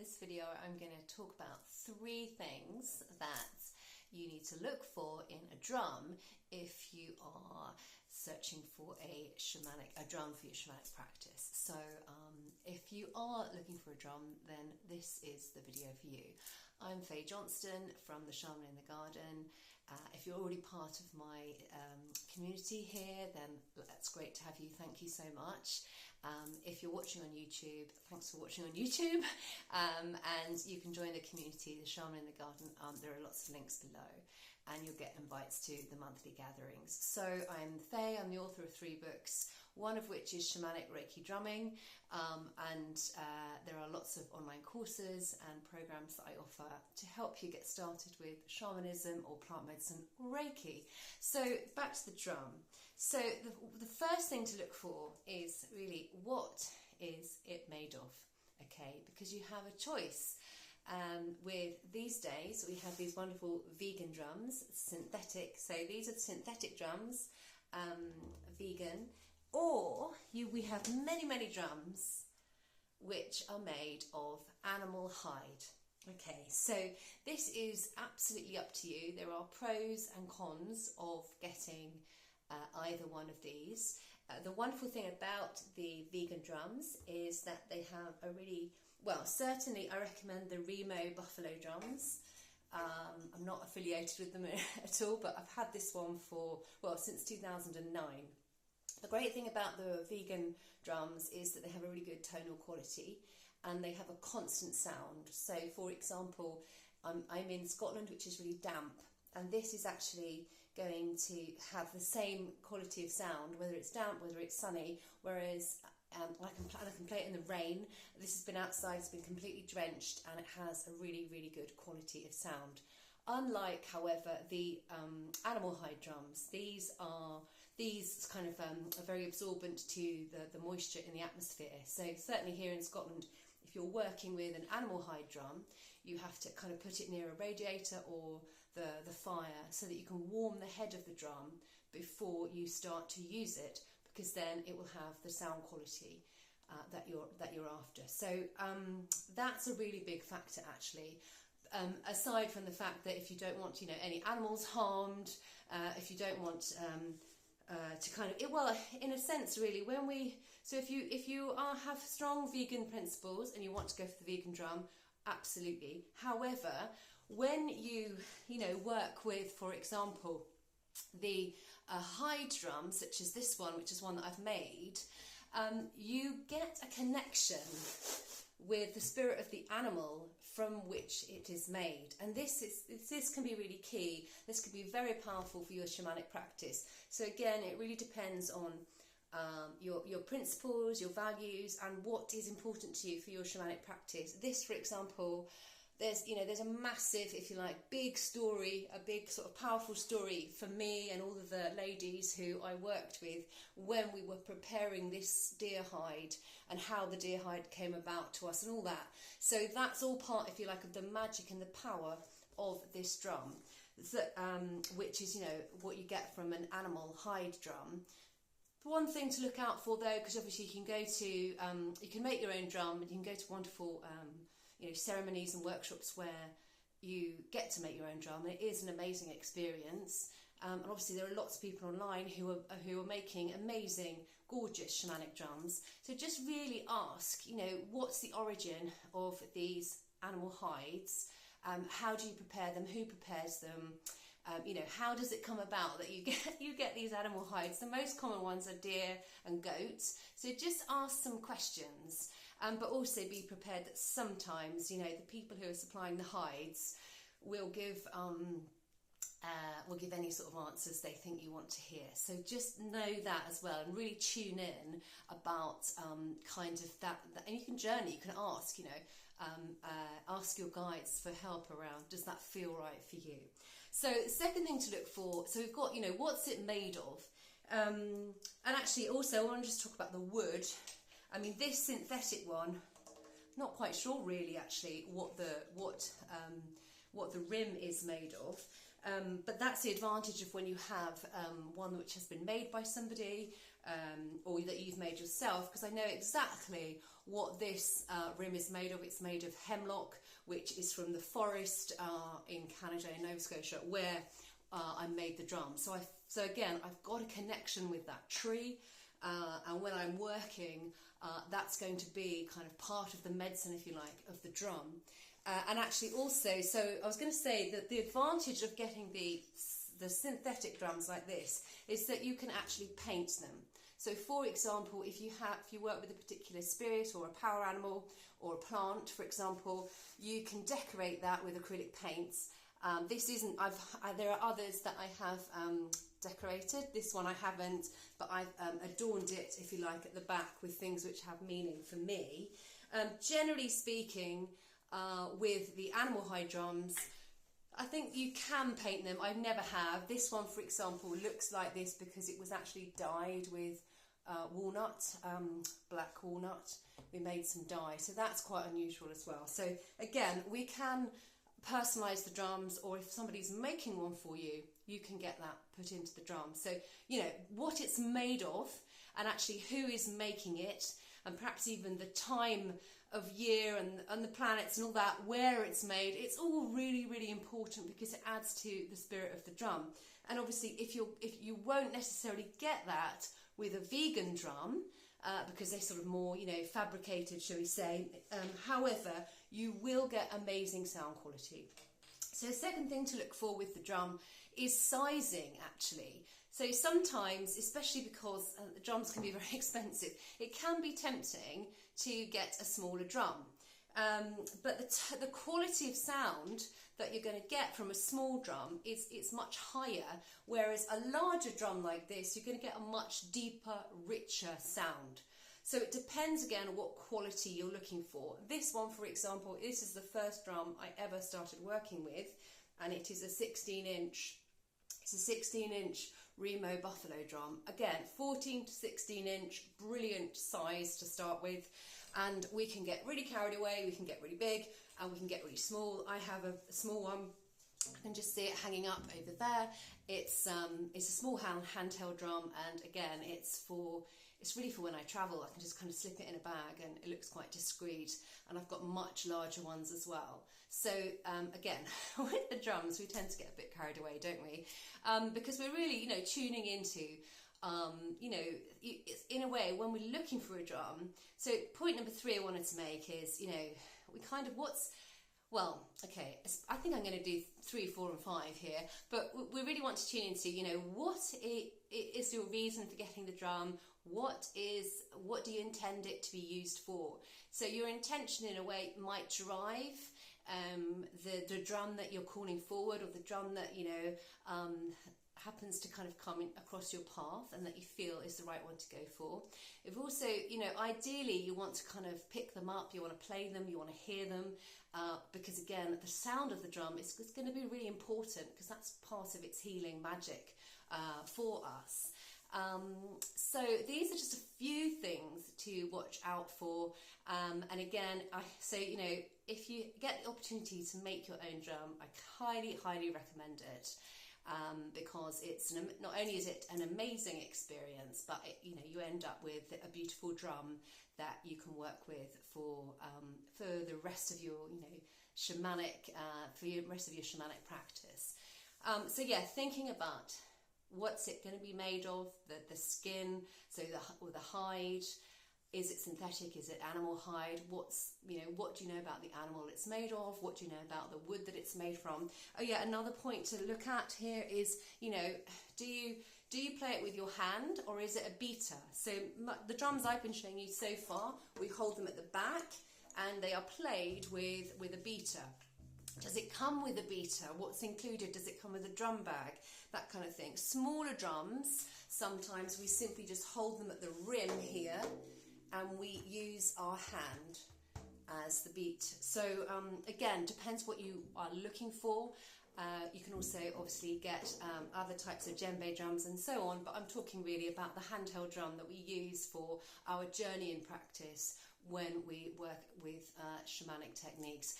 this video I'm going to talk about 3 things that you need to look for in a drum if you are searching for a drum for your shamanic practice. So if you are looking for a drum, then this is the video for you. I'm Fay Johnstone from the Shaman in the Garden. If you're already part of my community here, then that's great to have you. Thank you so much. If you're watching on YouTube, thanks for watching on YouTube. And you can join the community, the Shaman in the Garden. There are lots of links below, and you'll get invites to the monthly gatherings. So I'm Fay, I'm the author of 3 books, one of which is Shamanic Reiki Drumming, and there are lots of online courses and programs that I offer to help you get started with shamanism or plant medicine or Reiki. So back to the drum. So the first thing to look for is really, what is it made of? Okay, because you have a choice. With these days we have these wonderful vegan drums, synthetic, so these are the synthetic drums, vegan, or we have many drums which are made of animal hide. Okay, so this is absolutely up to you. There are pros and cons of getting either one of these. The wonderful thing about the vegan drums is that they have a really, well, certainly I recommend the Remo Buffalo drums. I'm not affiliated with them at all, but I've had this one for, well, since 2009. The great thing about the vegan drums is that they have a really good tonal quality and they have a constant sound. So for example, I'm in Scotland, which is really damp, and this is actually going to have the same quality of sound, whether it's damp, whether it's sunny, whereas I can play it in the rain. This has been outside, it's been completely drenched, and it has a really good quality of sound. Unlike, however, the animal hide drums, these kind of are very absorbent to the moisture in the atmosphere. So certainly here in Scotland, if you're working with an animal hide drum, you have to kind of put it near a radiator or the fire so that you can warm the head of the drum before you start to use it, because then it will have the sound quality that you're after. So that's a really big factor, actually. Aside from the fact that if you don't want, any animals harmed, if you don't want to kind of, well, in a sense, really, if you have strong vegan principles and you want to go for the vegan drum, absolutely. However, when you work with, for example, the hide drum, such as this one, which is one that I've made, you get a connection with the spirit of the animal from which it is made, and this can be really key. This can be very powerful for your shamanic practice. So again, it really depends on your principles, your values, and what is important to you for your shamanic practice. This, for example, there's a massive, if you like, big story, a big sort of powerful story for me and all of the ladies who I worked with when we were preparing this deer hide, and how the deer hide came about to us and all that. So that's all part, if you like, of the magic and the power of this drum, which is, what you get from an animal hide drum. One thing to look out for, though, because obviously you can go to, you can make your own drum, and you can go to wonderful ceremonies and workshops where you get to make your own drum, and it is an amazing experience. And obviously there are lots of people online who are making amazing, gorgeous shamanic drums. So just really ask, what's the origin of these animal hides? How do you prepare them? Who prepares them? How does it come about that you get these animal hides? The most common ones are deer and goats. So just ask some questions, but also be prepared that sometimes, the people who are supplying the hides will give any sort of answers they think you want to hear. So just know that as well, and really tune in about kind of that. And you can journey, you can ask, ask your guides for help around, does that feel right for you? So the second thing to look for, so we've got, what's it made of? And actually also I want to just talk about the wood. I mean, this synthetic one, not quite sure really actually what the rim is made of. But that's the advantage of when you have one which has been made by somebody, or that you've made yourself, because I know exactly what this rim is made of. It's made of hemlock, which is from the forest in Canada, in Nova Scotia, where I made the drum. So again, I've got a connection with that tree, and when I'm working, that's going to be kind of part of the medicine, if you like, of the drum. And actually also, so I was going to say that the advantage of getting the synthetic drums like this is that you can actually paint them. So for example, if you work with a particular spirit or a power animal or a plant, for example, you can decorate that with acrylic paints. This isn't, there are others that I have decorated. This one I haven't, but I've adorned it, if you like, at the back with things which have meaning for me. Generally speaking, with the animal hide drums, I think you can paint them. I never have. This one, for example, looks like this because it was actually dyed with walnut, black walnut. We made some dye, so that's quite unusual as well. So again, we can personalize the drums, or if somebody's making one for you, you can get that put into the drum. So, you know, what it's made of, and actually who is making it, and perhaps even the time of year and the planets and all that, where it's made, it's all really, really important because it adds to the spirit of the drum. And obviously if you won't necessarily get that with a vegan drum, because they're sort of more, you know, fabricated, shall we say. However, you will get amazing sound quality. So the second thing to look for with the drum is sizing, actually. So sometimes, especially because the drums can be very expensive, it can be tempting to get a smaller drum. But the quality of sound that you're going to get from a small drum is much higher, whereas a larger drum like this, you're going to get a much deeper, richer sound. So it depends again on what quality you're looking for. This one, for example, this is the first drum I ever started working with, and it is a 16-inch. It's a 16-inch Remo Buffalo drum. Again, 14 to 16-inch, brilliant size to start with. And we can get really carried away, we can get really big, and we can get really small. I have a small one. I can just see it hanging up over there. It's a small handheld drum, and again, it's really for when I travel. I can just kind of slip it in a bag, and it looks quite discreet. And I've got much larger ones as well. So again, with the drums, we tend to get a bit carried away, don't we? Because we're really, you know, tuning into, you know, in a way, when we're looking for a drum. So point number 3 I wanted to make is, you know, we kind of well, okay, I think I'm going to do 3, 4 and 5 here, but we really want to tune into, you know, what is your reason for getting the drum? What do you intend it to be used for? So your intention, in a way, might drive the drum that you're calling forward, or the drum that, you know, happens to kind of come across your path and that you feel is the right one to go for. If also, you know, ideally you want to kind of pick them up, you want to play them, you want to hear them, because again, the sound of the drum is going to be really important, because that's part of its healing magic for us. So these are just a few things to watch out for, and again, I say, you know, if you get the opportunity to make your own drum, I highly recommend it, because it's not only is it an amazing experience, but you know, you end up with a beautiful drum that you can work with for the rest of your, you know, shamanic for the rest of your shamanic practice. So yeah, thinking about what's it going to be made of, the skin, so the hide. Is it synthetic? Is it animal hide? What do you know about the animal it's made of? What do you know about the wood that it's made from? Oh yeah, another point to look at here is, you know, do you play it with your hand, or is it a beater? So the drums I've been showing you so far, we hold them at the back and they are played with a beater. Does it come with a beater? What's included? Does it come with a drum bag? That kind of thing. Smaller drums, sometimes we simply just hold them at the rim here, and we use our hand as the beat. So again, depends what you are looking for. You can also obviously get other types of djembe drums and so on, but I'm talking really about the handheld drum that we use for our journey in practice when we work with shamanic techniques.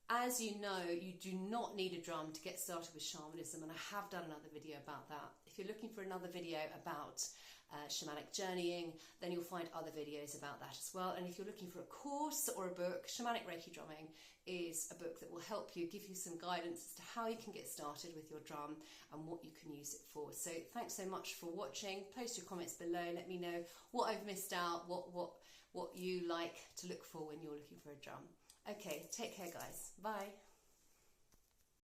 As you know, you do not need a drum to get started with shamanism, and I have done another video about that. If you're looking for another video about Shamanic Journeying, then you'll find other videos about that as well. And if you're looking for a course or a book, Shamanic Reiki Drumming is a book that will help you, give you some guidance as to how you can get started with your drum and what you can use it for. So thanks so much for watching. Post your comments below, let me know what I've missed out, what you like to look for when you're looking for a drum. Okay, take care guys, bye.